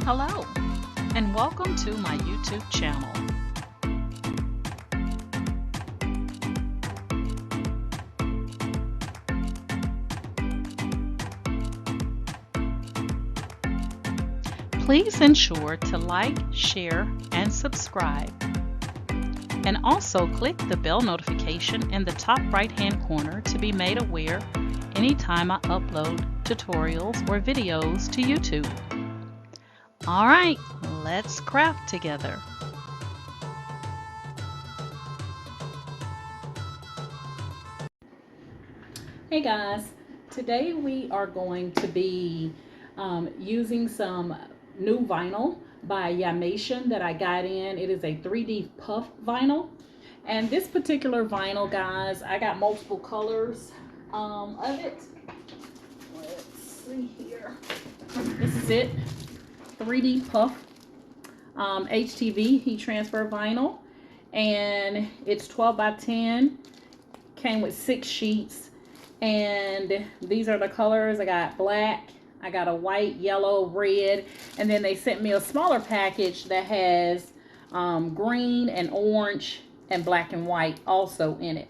Hello, and welcome to my YouTube channel. Please ensure to like, share, and subscribe. And also click the bell notification in the top right-hand corner to be made aware anytime I upload tutorials or videos to YouTube. All right, let's craft together. Hey guys, today we are going to be using some new vinyl by Yamation that I got in. It is a 3D puff vinyl. And this particular vinyl, guys, I got multiple colors of it. Let's see here. This is it, 3D puff HTV heat transfer vinyl. And it's 12 by 10, came with 6 sheets. And these are the colors. I got black, I got a white, yellow, red, and then they sent me a smaller package that has green and orange and black and white also in it.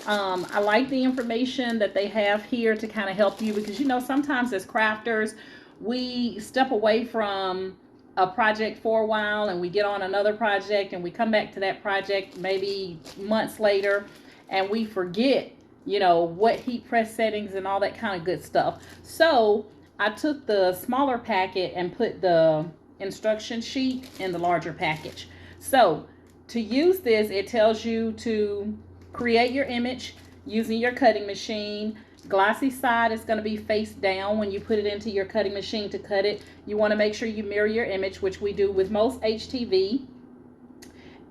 I like the information that they have here to kind of help you, because you know sometimes as crafters we step away from a project for a while and we get on another project and we come back to that project maybe months later and we forget, you know, what heat press settings and all that kind of good stuff. So I took the smaller packet and put the instruction sheet in the larger package. So to use this, it tells you to create your image using your cutting machine. Glossy side is going to be face down when you put it into your cutting machine to cut it. You want to make sure you mirror your image, which we do with most HTV.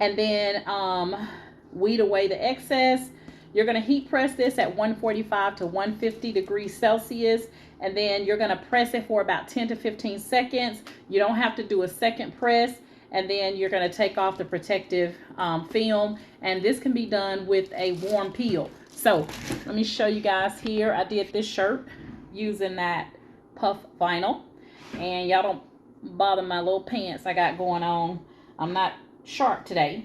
And then weed away the excess. You're going to heat press this at 145 to 150 degrees Celsius, and then you're going to press it for about 10 to 15 seconds. You don't have to do a second press, and then you're going to take off the protective film, and this can be done with a warm peel. So let me show you guys here. I did this shirt using that puff vinyl, and y'all don't bother my little pants I got going on. I'm not sharp today.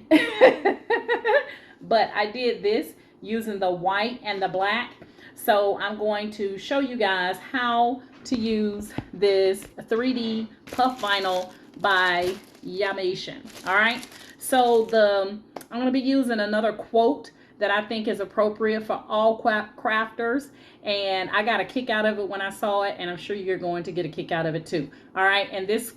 But I did this using the white and the black. So I'm going to show you guys how to use this 3D puff vinyl by Yamation. All right. So I'm going to be using another quote that I think is appropriate for all crafters, and I got a kick out of it when I saw it, and I'm sure you're going to get a kick out of it too. All right. And this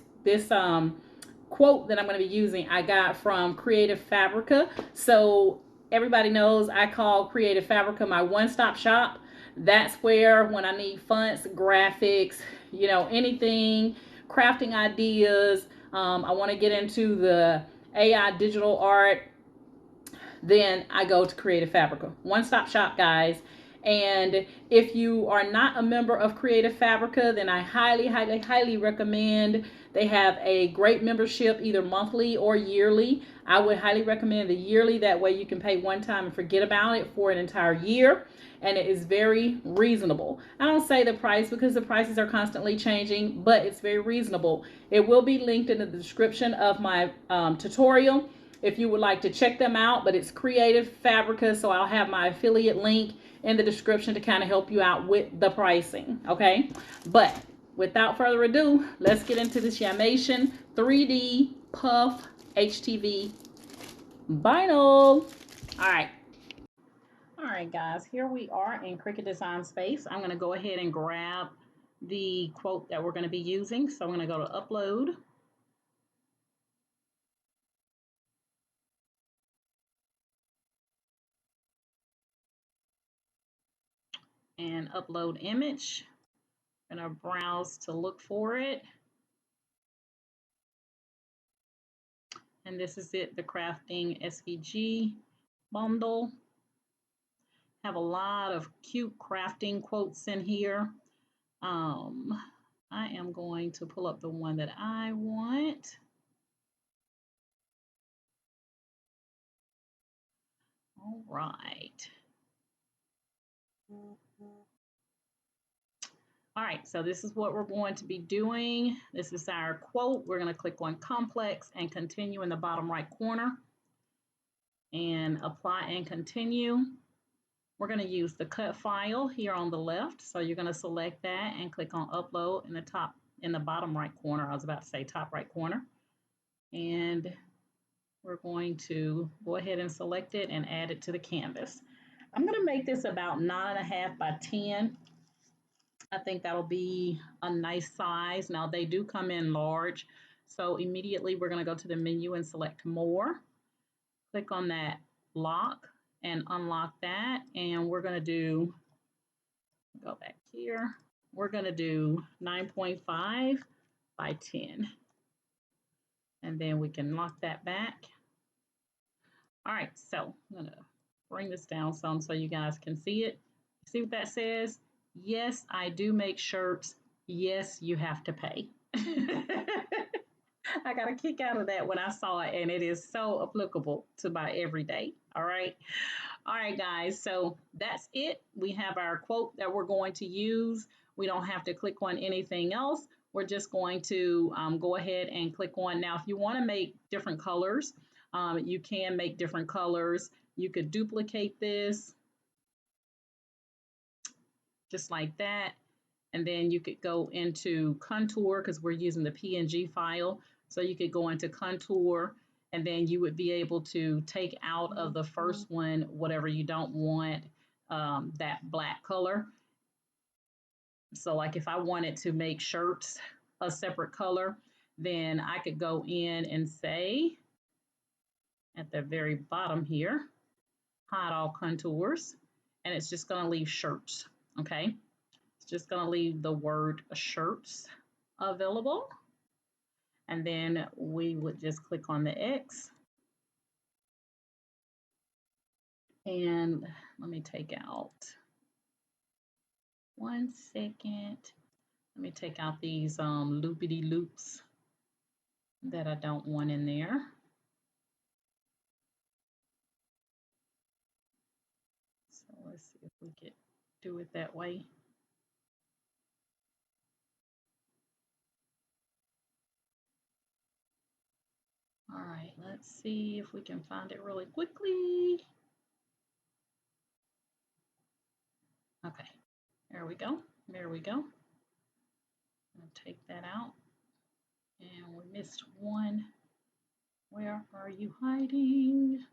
quote that I'm going to be using I got from Creative Fabrica. So everybody knows I call Creative Fabrica my one-stop shop. That's where when I need fonts, graphics, you know, anything, crafting ideas, I want to get into the AI digital art, then I go to Creative Fabrica. One-stop shop, guys. And if you are not a member of Creative Fabrica, then I highly recommend. They have a great membership, either monthly or yearly. I would highly recommend the yearly. That way you can pay one time and forget about it for an entire year. And it is very reasonable. I don't say the price because the prices are constantly changing, but it's very reasonable. It will be linked in the description of my tutorial if you would like to check them out, but it's Creative Fabrica, so I'll have my affiliate link in the description to kind of help you out with the pricing, okay? But without further ado, let's get into this Yamation 3D Puff HTV vinyl. All right. All right, guys, here we are in Cricut Design Space. I'm going to go ahead and grab the quote that we're going to be using. So I'm going to go to Upload. And upload image. I'm going to browse to look for it. And this is it, the crafting SVG bundle. Have a lot of cute crafting quotes in here. I am going to pull up the one that I want. All right. All right, so this is what we're going to be doing. This is our quote. We're going to click on complex and continue in the bottom right corner and apply and continue. We're going to use the cut file here on the left. So you're going to select that and click on upload in the bottom right corner. I was about to say top right corner. And we're going to go ahead and select it and add it to the canvas. I'm going to make this about 9.5 by 10. I think that'll be a nice size. Now they do come in large. So immediately we're going to go to the menu and select more. Click on that lock and unlock that. And we're going to go back here. We're going to do 9.5 by 10. And then we can lock that back. All right, so I'm going to bring this down some so you guys can see it. See what that says? Yes, I do make shirts. Yes, you have to pay. I got a kick out of that when I saw it, and it is so applicable to my everyday. All right. All right, guys. So that's it. We have our quote that we're going to use. We don't have to click on anything else. We're just going to go ahead and click on. Now, if you want to make different colors, you can make different colors. You could duplicate this just like that. And then you could go into contour because we're using the PNG file. So you could go into contour and then you would be able to take out of the first one whatever you don't want, that black color. So like if I wanted to make shirts a separate color, then I could go in and say at the very bottom here, hide all contours, and it's just going to leave shirts. Okay. It's just going to leave the word shirts available. And then we would just click on the X. And let me take out, 1 second. Let me take out these loopity loops that I don't want in there. So let's see if we could do it that way. All right, let's see if we can find it really quickly. Okay, there we go. There we go. I'm gonna take that out. And we missed one. Where are you hiding?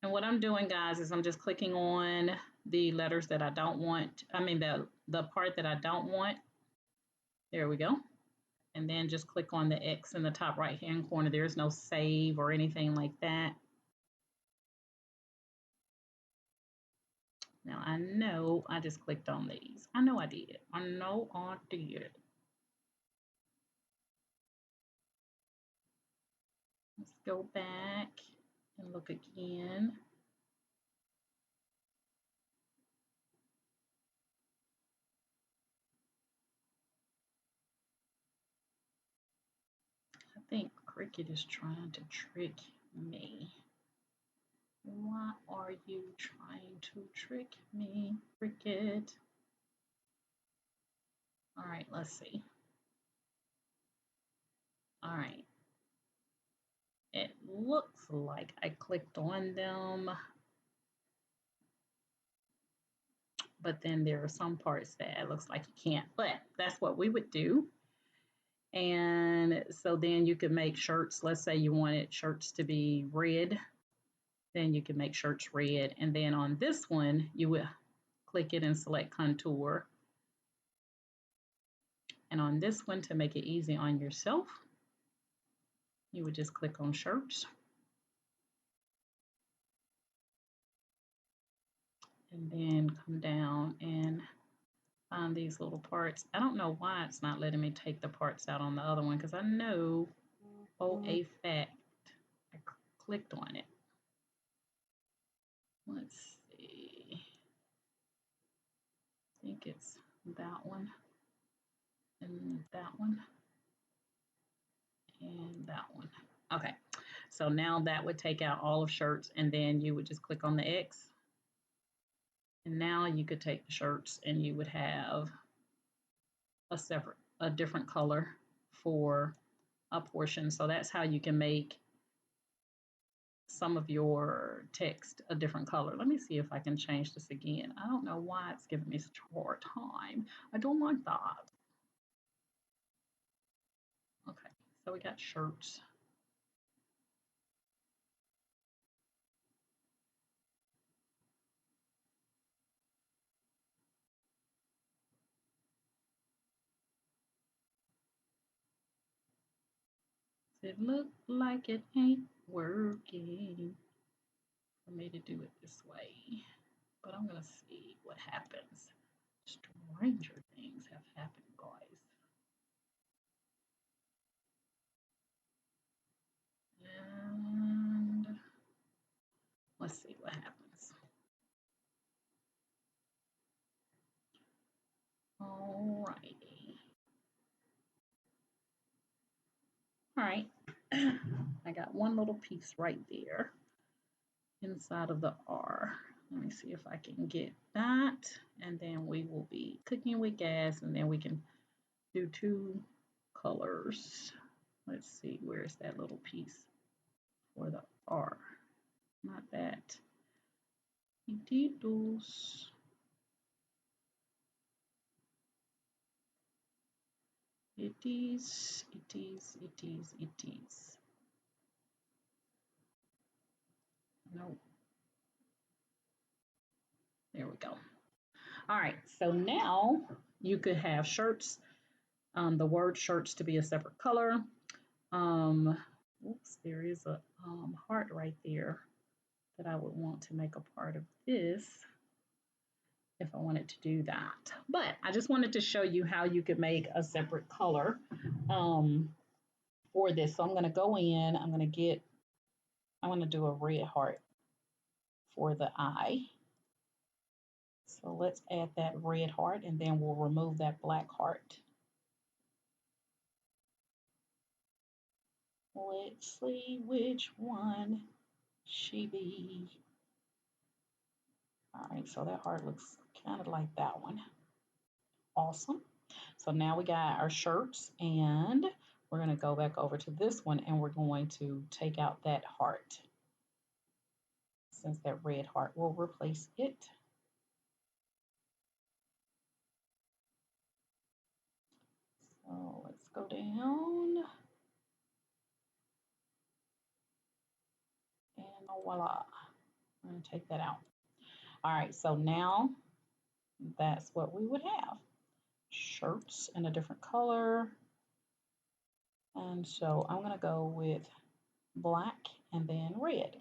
And what I'm doing, guys, is I'm just clicking on the letters that I don't want. I mean, the part that I don't want. There we go. And then just click on the X in the top right-hand corner. There's no save or anything like that. Now, I know I just clicked on these. I know I did. I know I did. Let's go back and look again. I think Cricut is trying to trick me. Why are you trying to trick me, Cricut? All right, let's see. All right. It looks like I clicked on them, but then there are some parts that it looks like you can't, but that's what we would do. And so then you could make shirts. Let's say you wanted shirts to be red, then you can make shirts red. And then on this one, you would click it and select contour. And on this one, to make it easy on yourself, you would just click on shirts. And then come down and find these little parts. I don't know why it's not letting me take the parts out on the other one because I know for a fact I clicked on it. Let's see. I think it's that one and that one and that one. Okay, so now that would take out all of shirts, and then you would just click on the X And now you could take the shirts and you would have a different color for a portion. So that's how you can make some of your text a different color. Let me see if I can change this again. I don't know why it's giving me such a hard time. I don't like that. Okay, so we got shirts. It look like it ain't working for me to do it this way, but I'm gonna see what happens. Stranger things have happened, guys. And let's see what happens. Alrighty. All right. I got one little piece right there inside of the R. Let me see if I can get that. And then we will be cooking with gas, and then we can do two colors. Let's see, where's that little piece for the R? Not that. Ititos. It is. No. There we go. All right, so now you could have shirts, the word shirts to be a separate color. Oops, there is a heart right there that I would want to make a part of this if I wanted to do that. But I just wanted to show you how you could make a separate color for this. So I'm going to go in, I'm going to do a red heart for the eye. So let's add that red heart, and then we'll remove that black heart. Let's see which one she be. All right, so that heart looks kind of like that one. Awesome. So now we got our shirts, and we're going to go back over to this one, and we're going to take out that heart. Since that red heart will replace it. So let's go down. And voila. I'm going to take that out. All right, so now that's what we would have. Shirts in a different color. And so I'm going to go with black and then red.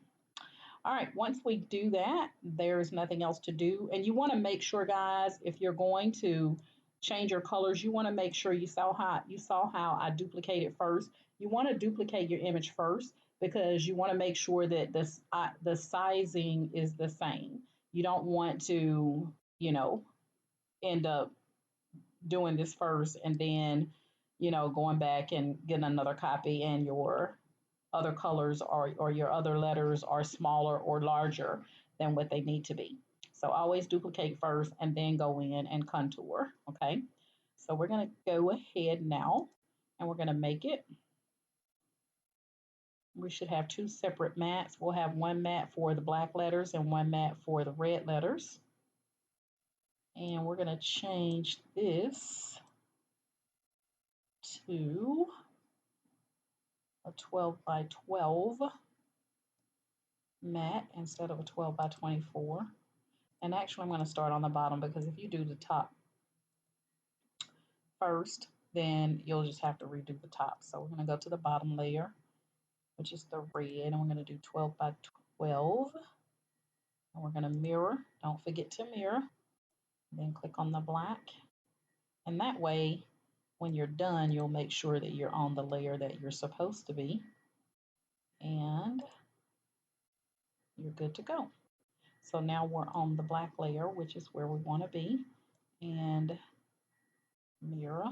All right, once we do that, there's nothing else to do. And you want to make sure, guys, if you're going to change your colors, you want to make sure you saw how I duplicated first. You want to duplicate your image first because you want to make sure that the sizing is the same. You don't want to, end up doing this first and then, going back and getting another copy and your other colors or your other letters are smaller or larger than what they need to be. So always duplicate first and then go in and contour, okay? So we're gonna go ahead now and we're gonna make it. We should have two separate mats. We'll have one mat for the black letters and one mat for the red letters. And we're gonna change this to a 12 by 12 mat instead of a 12 by 24. And actually, I'm going to start on the bottom because if you do the top first, then you'll just have to redo the top. So we're going to go to the bottom layer, which is the red, and we're going to do 12 by 12. And we're going to mirror. Don't forget to mirror. Then click on the black. And that way, when you're done, you'll make sure that you're on the layer that you're supposed to be. And you're good to go. So now we're on the black layer, which is where we want to be. And mirror.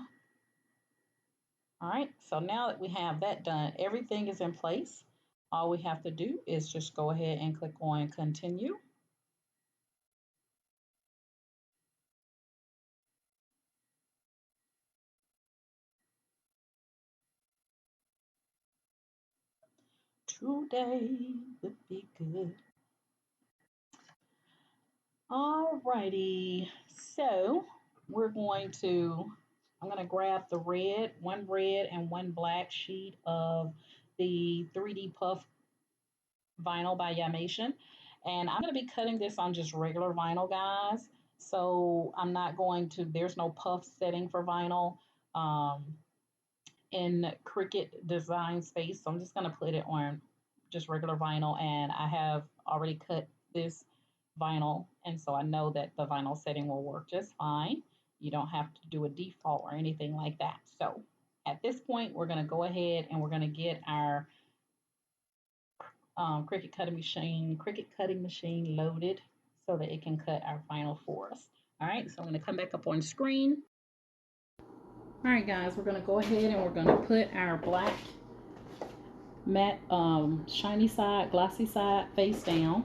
All right, so now that we have that done, everything is in place. All we have to do is just go ahead and click on continue. today would be good. Alrighty, so I'm going to grab the one red and one black sheet of the 3D Puff vinyl by Yamation. And I'm going to be cutting this on just regular vinyl, guys. So I'm not going to, there's no puff setting for vinyl in Cricut design space. So I'm just going to put it on just regular vinyl. And I have already cut this vinyl. And so I know that the vinyl setting will work just fine. You don't have to do a default or anything like that. So at this point, we're going to go ahead and we're going to get our Cricut cutting machine loaded so that it can cut our vinyl for us. All right, so I'm going to come back up on screen. All right, guys, we're going to go ahead and we're going to put our black matte shiny side, glossy side face down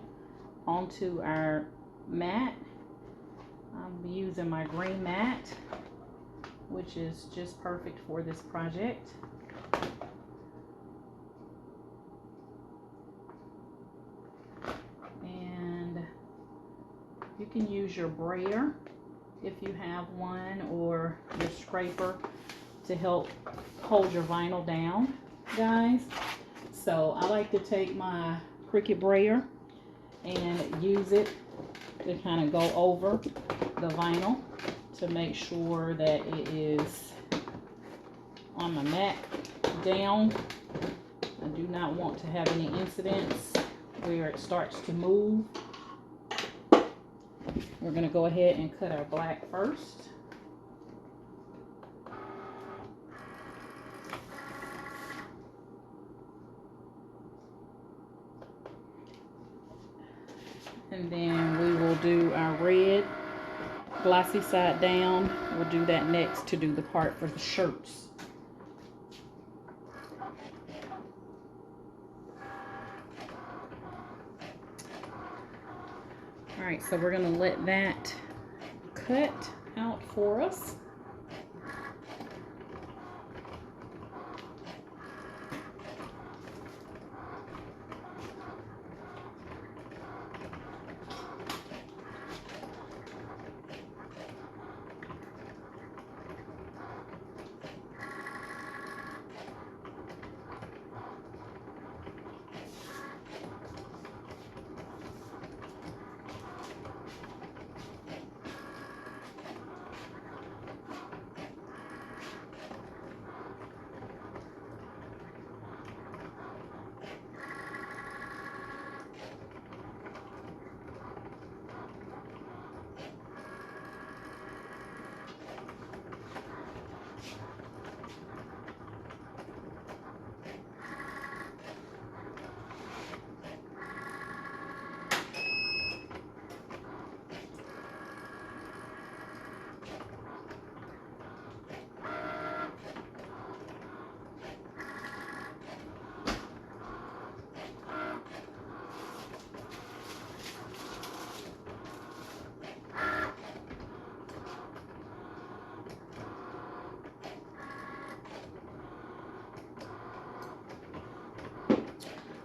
onto our mat. I'm using my green mat, which is just perfect for this project. And you can use your brayer if you have one, or your scraper to help hold your vinyl down, guys. So I like to take my Cricut brayer and use it to kind of go over the vinyl to make sure that it is on my mat down. I do not want to have any incidents where it starts to move. We're going to go ahead and cut our black first. And then we will do our red glossy side down. We'll do that next to do the part for the shirts. All right, so we're going to let that cut out for us.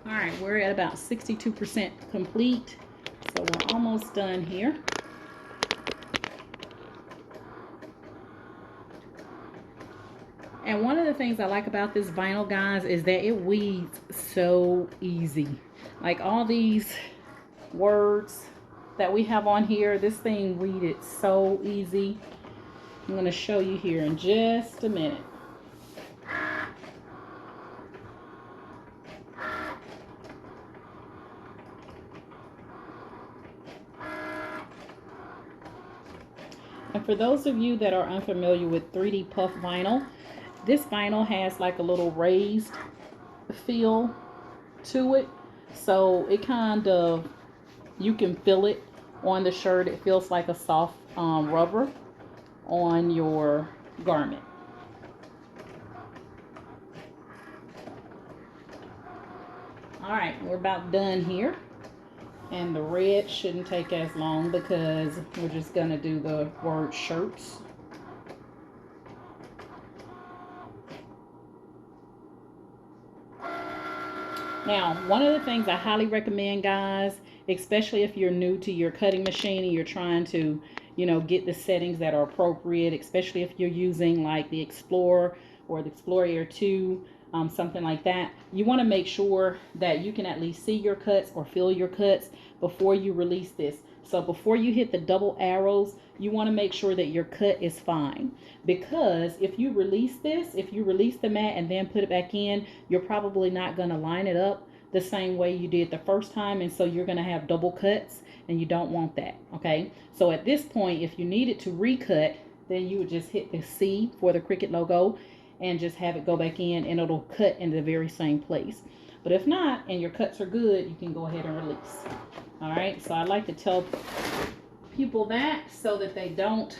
All right, we're at about 62% complete, so we're almost done here. And one of the things I like about this vinyl, guys, is that it weeds so easy. Like all these words that we have on here, this thing weeded so easy. I'm going to show you here in just a minute. And for those of you that are unfamiliar with 3D Puff vinyl, this vinyl has like a little raised feel to it. So it kind of, you can feel it on the shirt. It feels like a soft rubber on your garment. All right, we're about done here. And the red shouldn't take as long because we're just going to do the word shirts. Now, one of the things I highly recommend, guys, especially if you're new to your cutting machine and you're trying to, get the settings that are appropriate, especially if you're using like the Explorer or the Explorer Air 2, something like that, you want to make sure that you can at least see your cuts or feel your cuts before you release this. So before you hit the double arrows, you want to make sure that your cut is fine, because if you release the mat and then put it back in, you're probably not going to line it up the same way you did the first time, and so you're going to have double cuts, and you don't want that. Okay, so at this point, if you needed to recut, then you would just hit the C for the Cricut logo and just have it go back in, and it'll cut in the very same place. But if not, and your cuts are good, you can go ahead and release. All right, so I like to tell people that so that they don't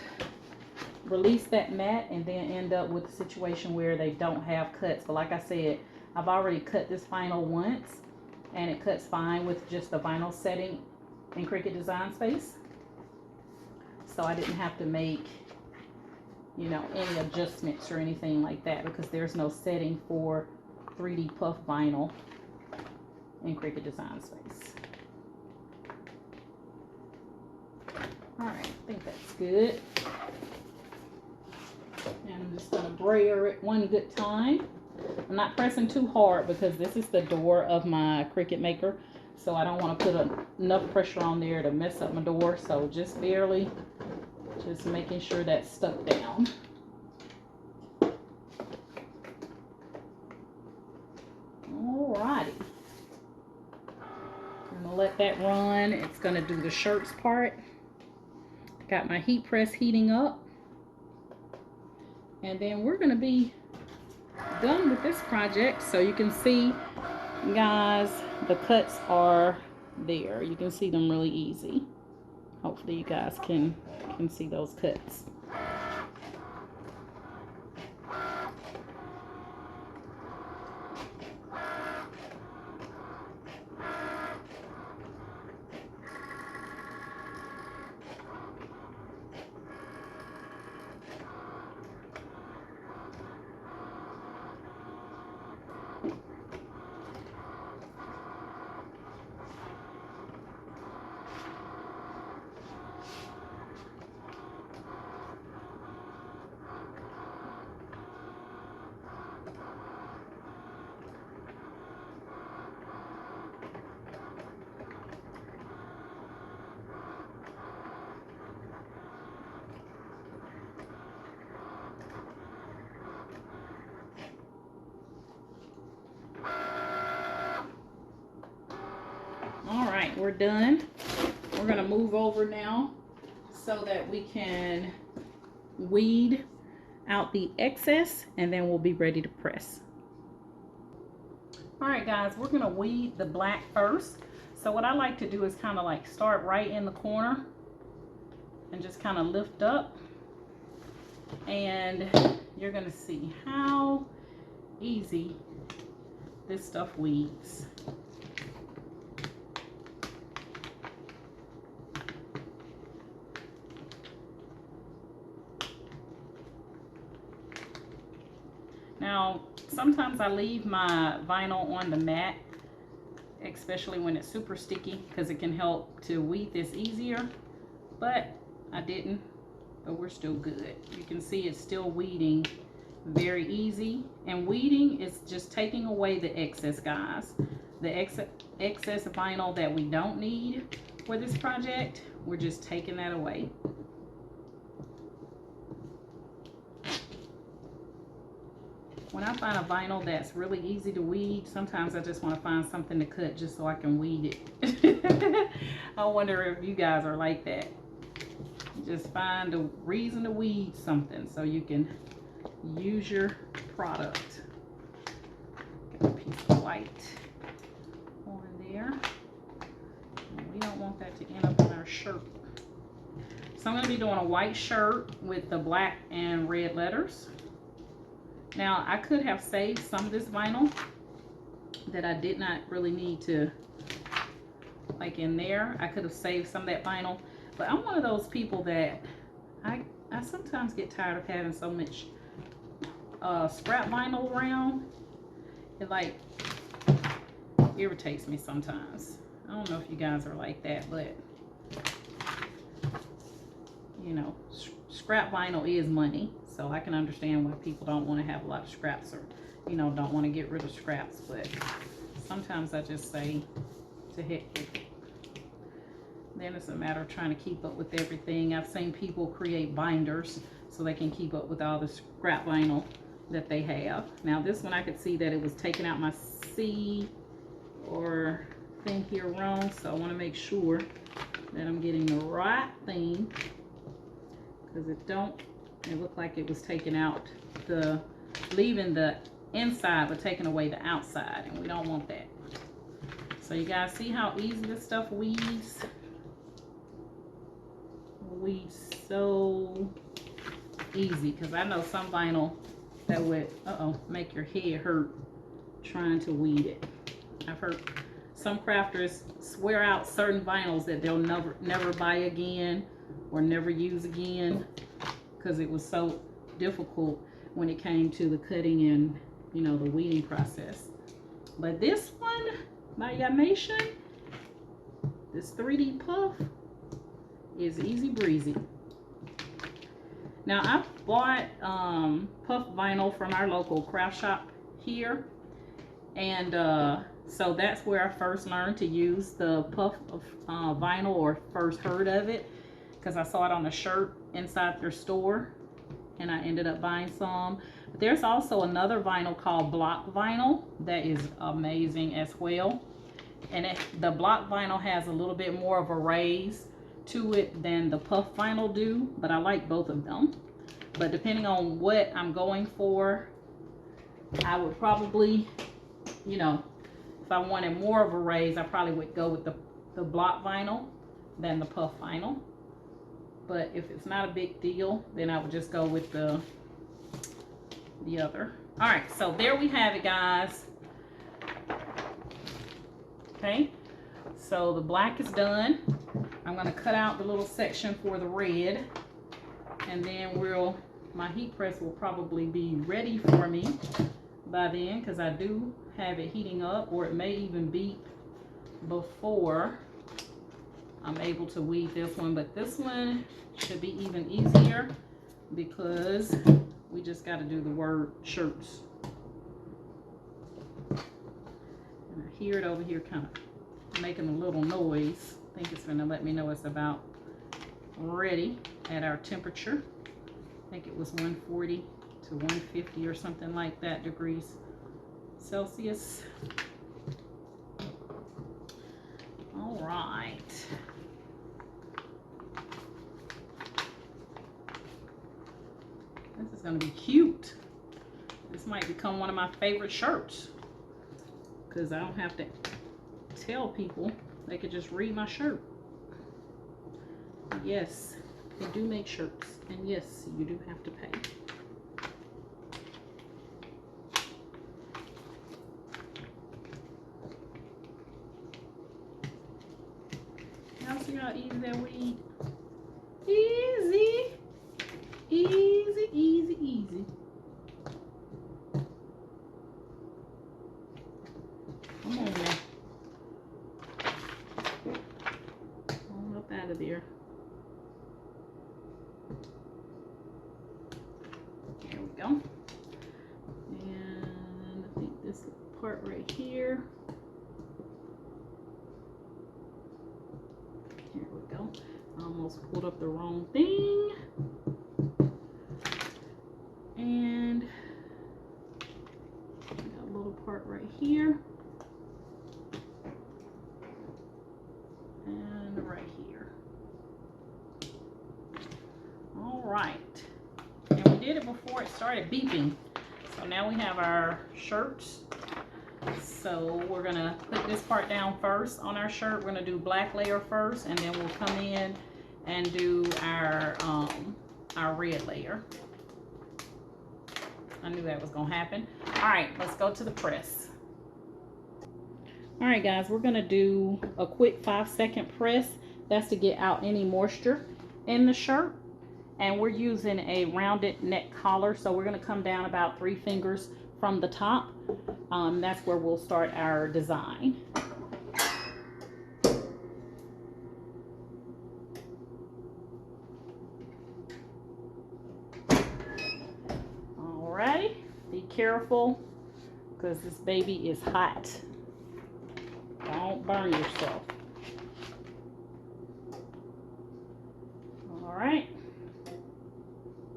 release that mat and then end up with a situation where they don't have cuts. But like I said, I've already cut this vinyl once, and it cuts fine with just the vinyl setting in Cricut Design Space. So I didn't have to make, any adjustments or anything like that, because there's no setting for 3D puff vinyl in Cricut Design Space. All right, I think that's good. And I'm just gonna brayer it one good time. I'm not pressing too hard because this is the door of my Cricut Maker, so I don't want to put enough pressure on there to mess up my door. So just barely, just making sure that's stuck down. Alrighty, I'm gonna let that run. It's gonna do the shirts part. Got my heat press heating up, and then we're gonna be done with this project. So you can see, guys, the cuts are there. You can see them really easy. Hopefully you guys can see those cuts. Alright, we're done. We're going to move over now so that we can weed out the excess, and then we'll be ready to press. Alright guys, we're going to weed the black first. So what I like to do is kind of like start right in the corner and just kind of lift up, and you're going to see how easy this stuff weeds. Now, sometimes I leave my vinyl on the mat, especially when it's super sticky, because it can help to weed this easier, but I didn't, but we're still good. You can see it's still weeding very easy, and weeding is just taking away the excess, guys. The excess vinyl that we don't need for this project, we're just taking that away. When I find a vinyl that's really easy to weed, sometimes I just want to find something to cut just so I can weed it. I wonder if you guys are like that. Just find a reason to weed something so you can use your product. Get a piece of white on there. And we don't want that to end up on our shirt. So I'm going to be doing a white shirt with the black and red letters. Now, I could have saved some of this vinyl that I did not really need to, like in there. I could have saved some of that vinyl. But I'm one of those people that I sometimes get tired of having so much scrap vinyl around. It like irritates me sometimes. I don't know if you guys are like that, but you know, scrap vinyl is money, so I can understand why people don't want to have a lot of scraps, or you know, don't want to get rid of scraps. But sometimes I just say to heck with it. Then it's a matter of trying to keep up with everything. I've seen people create binders so they can keep up with all the scrap vinyl that they have. Now this one, I could see that it was taking out my C or thing here wrong, so I want to make sure that I'm getting the right thing, because it looked like it was taking out leaving the inside but taking away the outside, and we don't want that. So you guys see how easy this stuff weaves? Weaves so easy, because I know some vinyl that would make your head hurt trying to weed it. I've heard some crafters swear out certain vinyls that they'll never buy again or never use again, because it was so difficult when it came to the cutting and, you know, the weeding process. But this one by Yamation, this 3D puff, is easy breezy. Now I bought puff vinyl from our local craft shop here, and so that's where I first learned to use the puff vinyl, or first heard of it, because I saw it on a shirt inside their store and I ended up buying some. But there's also another vinyl called block vinyl that is amazing as well, and the block vinyl has a little bit more of a raise to it than the puff vinyl do, but I like both of them. But depending on what I'm going for, I would probably, you know, if I wanted more of a raise, I probably would go with the block vinyl than the puff vinyl. But if it's not a big deal, then I would just go with the other. All right, so there we have it, guys. Okay, so the black is done. I'm going to cut out the little section for the red, and then my heat press will probably be ready for me by then, because I do have it heating up, or it may even beep before I'm able to weave this one. But this one should be even easier, because we just got to do the word shirts. And I hear it over here kind of making a little noise. I think it's going to let me know it's about ready at our temperature. I think it was 140 to 150 or something like that degrees Celsius. All right. This is going to be cute. This might become one of my favorite shirts, because I don't have to tell people. They could just read my shirt. Yes, they do make shirts, and yes, you do have to pay. Y'all see how easy that weed? Easy, easy, easy, easy. Come on now. All up out of there. There we go. And I think this part right here. Here we go. I almost pulled up the wrong thing. And I got a little part right here. And right here. All right. And we did it before it started beeping. So now we have our shirts. So we're gonna put this part down first on our shirt. We're gonna do black layer first, and then we'll come in and do our red layer. I knew that was gonna happen. All right, let's go to the press. All right, guys, we're gonna do a quick 5-second press. That's to get out any moisture in the shirt. And we're using a rounded neck collar, so we're gonna come down about 3 fingers from the top. that's where we'll start our design. Alrighty, be careful because this baby is hot. Don't burn yourself. Alright.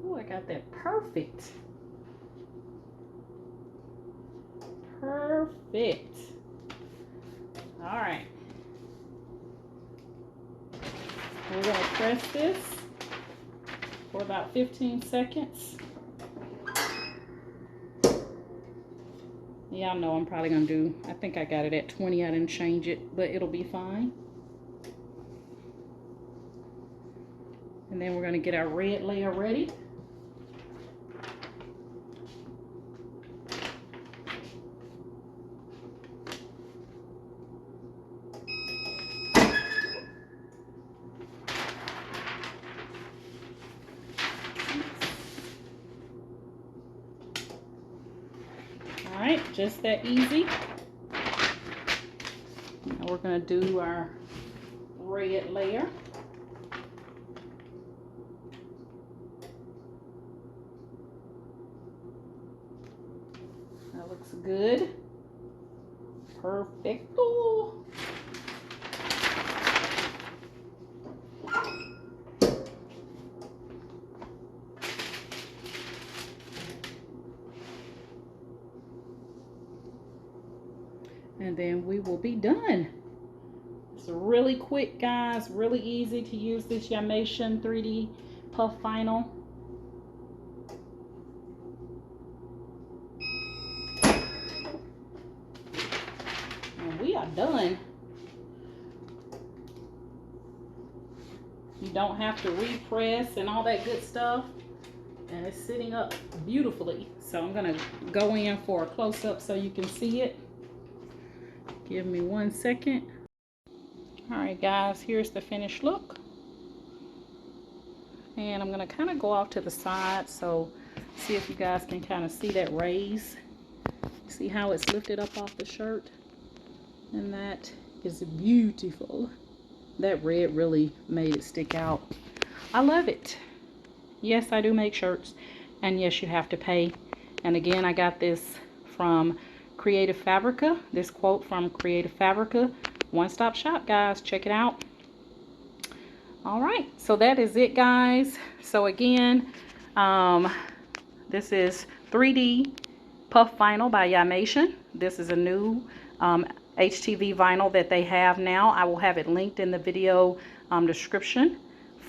Oh, I got that perfect. Perfect. Alright. We're going to press this for about 15 seconds. Y'all know I'm probably going to do, I think I got it at 20. I didn't change it, but it'll be fine. And then we're going to get our red layer ready. Alright, just that easy. Now we're going to do our red layer. That looks good. Perfecto. And then we will be done. It's really quick, guys. Really easy to use this Yamation 3D Puff Vinyl. And we are done. You don't have to repress and all that good stuff. And it's sitting up beautifully. So I'm going to go in for a close-up so you can see it. Give me 1 second. Alright guys, here's the finished look. And I'm going to kind of go off to the side so see if you guys can kind of see that raise. See how it's lifted up off the shirt? And that is beautiful. That red really made it stick out. I love it. Yes, I do make shirts. And yes, you have to pay. And again, I got this from Creative Fabrica. This quote from Creative Fabrica. One-stop shop, guys. Check it out. All right, so that is it, guys. So again, this is 3D Puff Vinyl by Yamation. This is a new HTV vinyl that they have now. I will have it linked in the video description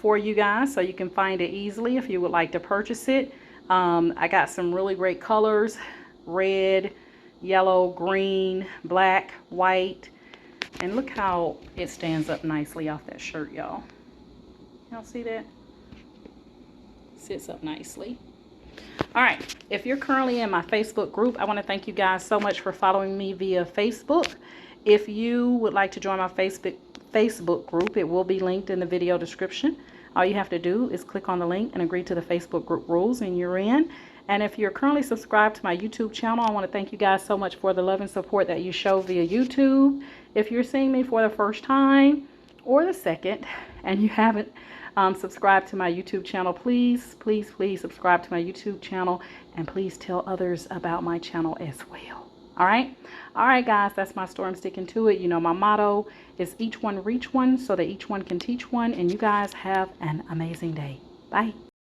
for you guys so you can find it easily if you would like to purchase it. I got some really great colors: red, yellow, green, black, white, and look how it stands up nicely off that shirt, y'all. Y'all see that? Sits up nicely. All right, if you're currently in my Facebook group, I want to thank you guys so much for following me via Facebook. If you would like to join my Facebook group, it will be linked in the video description. All you have to do is click on the link and agree to the Facebook group rules, and you're in. And if you're currently subscribed to my YouTube channel, I want to thank you guys so much for the love and support that you show via YouTube. If you're seeing me for the first time or the second and you haven't subscribe to my YouTube channel, please subscribe to my YouTube channel, and please tell others about my channel as well. All right guys, that's my story. I'm sticking to it. You know, my motto is each one reach one so that each one can teach one. And you guys have an amazing day. Bye.